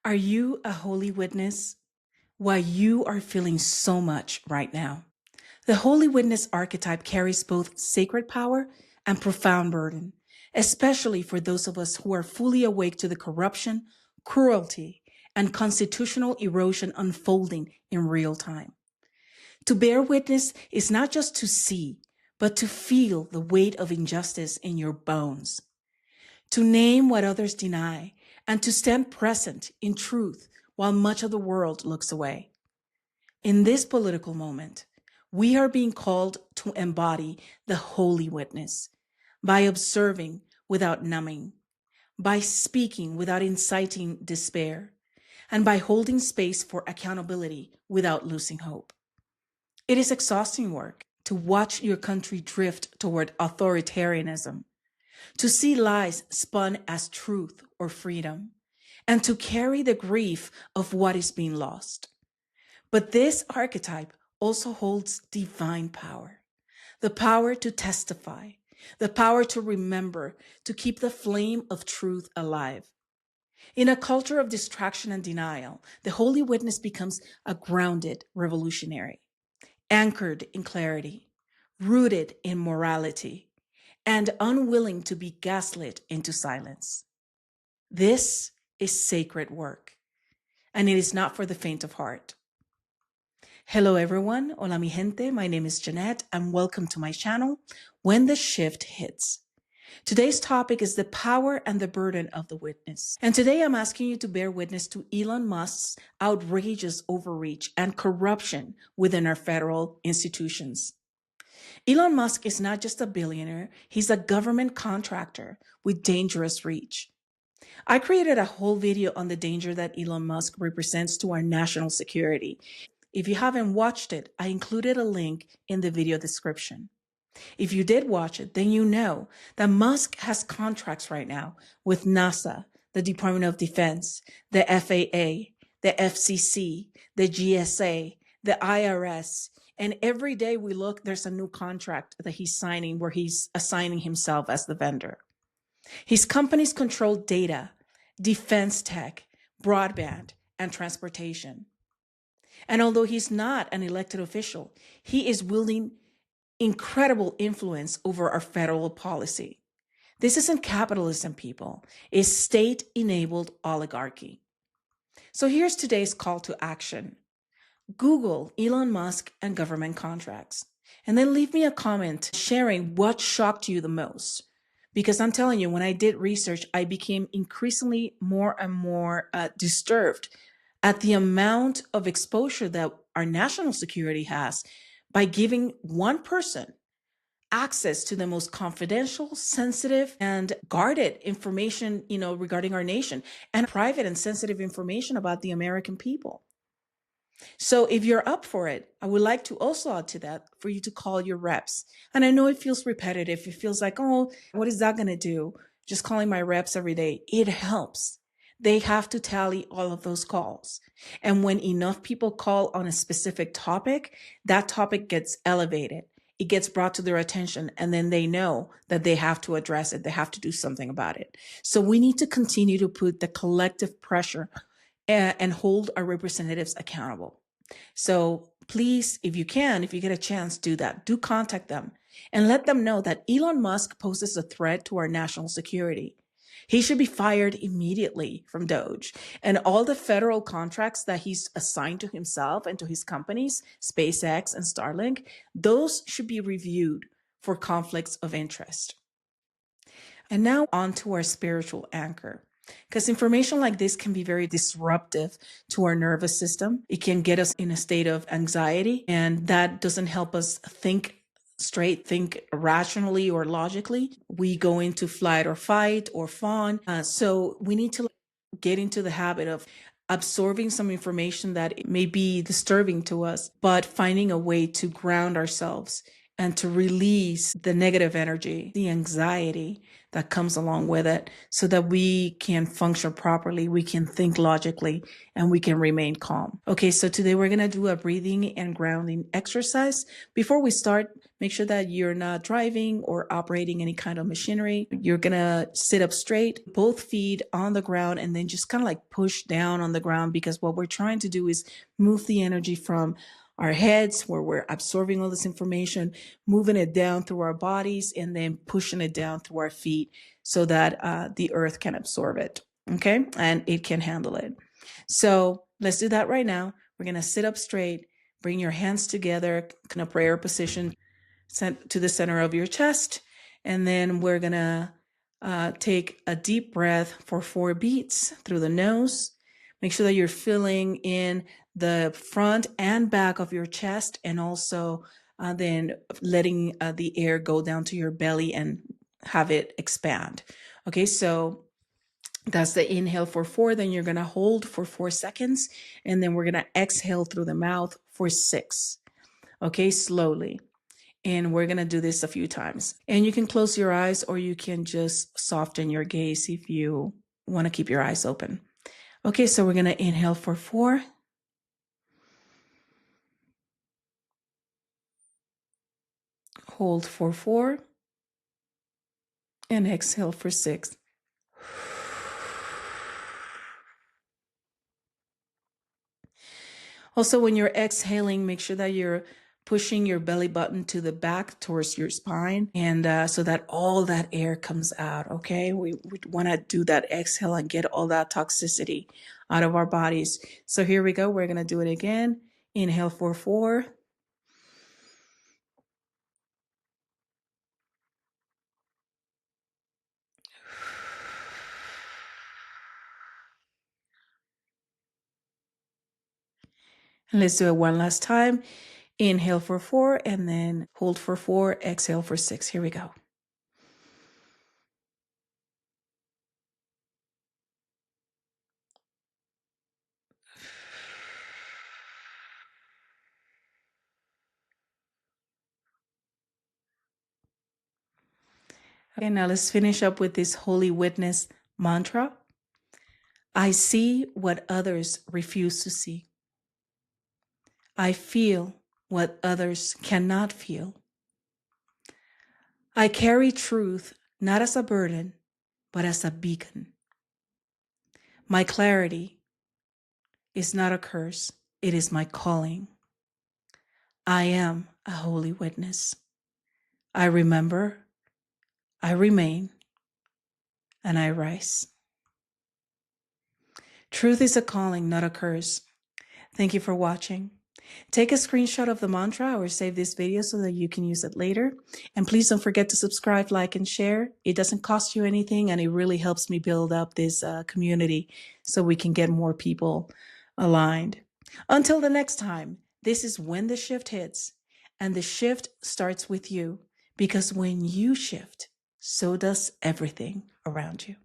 Are you a holy witness? Why you are feeling so much right now. The holy witness archetype carries both sacred power and profound burden, especially for those of us who are fully awake to the corruption, cruelty, and constitutional erosion unfolding in real time. To bear witness is not just to see, but to feel the weight of injustice in your bones. To name what others deny, and to stand present in truth while much of the world looks away. In this political moment, we are being called to embody the holy witness by observing without numbing, by speaking without inciting despair, and by holding space for accountability without losing hope. It is exhausting work to watch your country drift toward authoritarianism, to see lies spun as truth or freedom, and to carry the grief of what is being lost. But this archetype also holds divine power, the power to testify, the power to remember, to keep the flame of truth alive. In a culture of distraction and denial, the holy witness becomes a grounded revolutionary, anchored in clarity, rooted in morality, and unwilling to be gaslit into silence. This is sacred work, and it is not for the faint of heart. Hello everyone, hola mi gente, my name is Jannette, and welcome to my channel, When the Shift Hits. Today's topic is the power and the burden of the witness. And today I'm asking you to bear witness to Elon Musk's outrageous overreach and corruption within our federal institutions. Elon Musk is not just a billionaire, he's a government contractor with dangerous reach. I created a whole video on the danger that Elon Musk represents to our national security. If you haven't watched it, I included a link in the video description. If you did watch it, then you know that Musk has contracts right now with NASA, the Department of Defense, the FAA, the FCC, the GSA, the IRS, and every day we look, there's a new contract that he's signing where he's assigning himself as the vendor. His companies control data, defense tech, broadband, and transportation. And although he's not an elected official, he is wielding incredible influence over our federal policy. This isn't capitalism, people. It's state-enabled oligarchy. So here's today's call to action. Google Elon Musk and government contracts, and then leave me a comment sharing what shocked you the most. Because I'm telling you, when I did research, I became increasingly more and more disturbed at the amount of exposure that our national security has by giving one person access to the most confidential, sensitive, and guarded information, regarding our nation, and private and sensitive information about the American people. So if you're up for it, I would like to also add to that for you to call your reps. And I know it feels repetitive. It feels like, oh, what is that going to do? Just calling my reps every day. It helps. They have to tally all of those calls. And when enough people call on a specific topic, that topic gets elevated. It gets brought to their attention, and then they know that they have to address it. They have to do something about it. So we need to continue to put the collective pressure and hold our representatives accountable. So please, if you get a chance, do that. Do contact them and let them know that Elon Musk poses a threat to our national security. He should be fired immediately from Doge, and all the federal contracts that he's assigned to himself and to his companies, SpaceX and Starlink, those should be reviewed for conflicts of interest. And now on to our spiritual anchor. Because information like this can be very disruptive to our nervous system. It can get us in a state of anxiety, and that doesn't help us think straight, think rationally or logically. We go into flight or fight or fawn. So we need to get into the habit of absorbing some information that may be disturbing to us, but finding a way to ground ourselves and to release the negative energy, the anxiety that comes along with it, so that we can function properly, we can think logically, and we can remain calm. Okay, so today we're going to do a breathing and grounding exercise. Before we start, make sure that you're not driving or operating any kind of machinery. You're going to sit up straight, both feet on the ground, and then just kind of like push down on the ground, because what we're trying to do is move the energy from our heads, where we're absorbing all this information, moving it down through our bodies, and then pushing it down through our feet so that the earth can absorb it, okay? And it can handle it. So let's do that right now. We're going to sit up straight, bring your hands together in a prayer position to the center of your chest, and then we're going to take a deep breath for 4 beats through the nose. Make sure that you're filling in the front and back of your chest, and also then letting the air go down to your belly and have it expand. Okay, so that's the inhale for 4. Then you're going to hold for 4 seconds, and then we're going to exhale through the mouth for 6. Okay, slowly. And we're going to do this a few times. And you can close your eyes, or you can just soften your gaze if you want to keep your eyes open. Okay, so we're going to inhale for 4. Hold for 4. And exhale for 6. Also, when you're exhaling, make sure that you're pushing your belly button to the back towards your spine, and so that all that air comes out, okay? We want to do that exhale and get all that toxicity out of our bodies. So here we go. We're going to do it again. Inhale for 4. And let's do it one last time. Inhale for 4, and then hold for 4, exhale for 6. Here we go. Okay, now let's finish up with this holy witness mantra. I see what others refuse to see. I feel what others cannot feel. I carry truth not as a burden, but as a beacon. My clarity is not a curse, it is my calling. I am a holy witness. I remember, I remain, and I rise. Truth is a calling, not a curse. Thank you for watching. Take a screenshot of the mantra or save this video so that you can use it later. And please don't forget to subscribe, like, and share. It doesn't cost you anything, and it really helps me build up this community so we can get more people aligned. Until the next time, this is When the Shift Hits. And the shift starts with you, because when you shift, so does everything around you.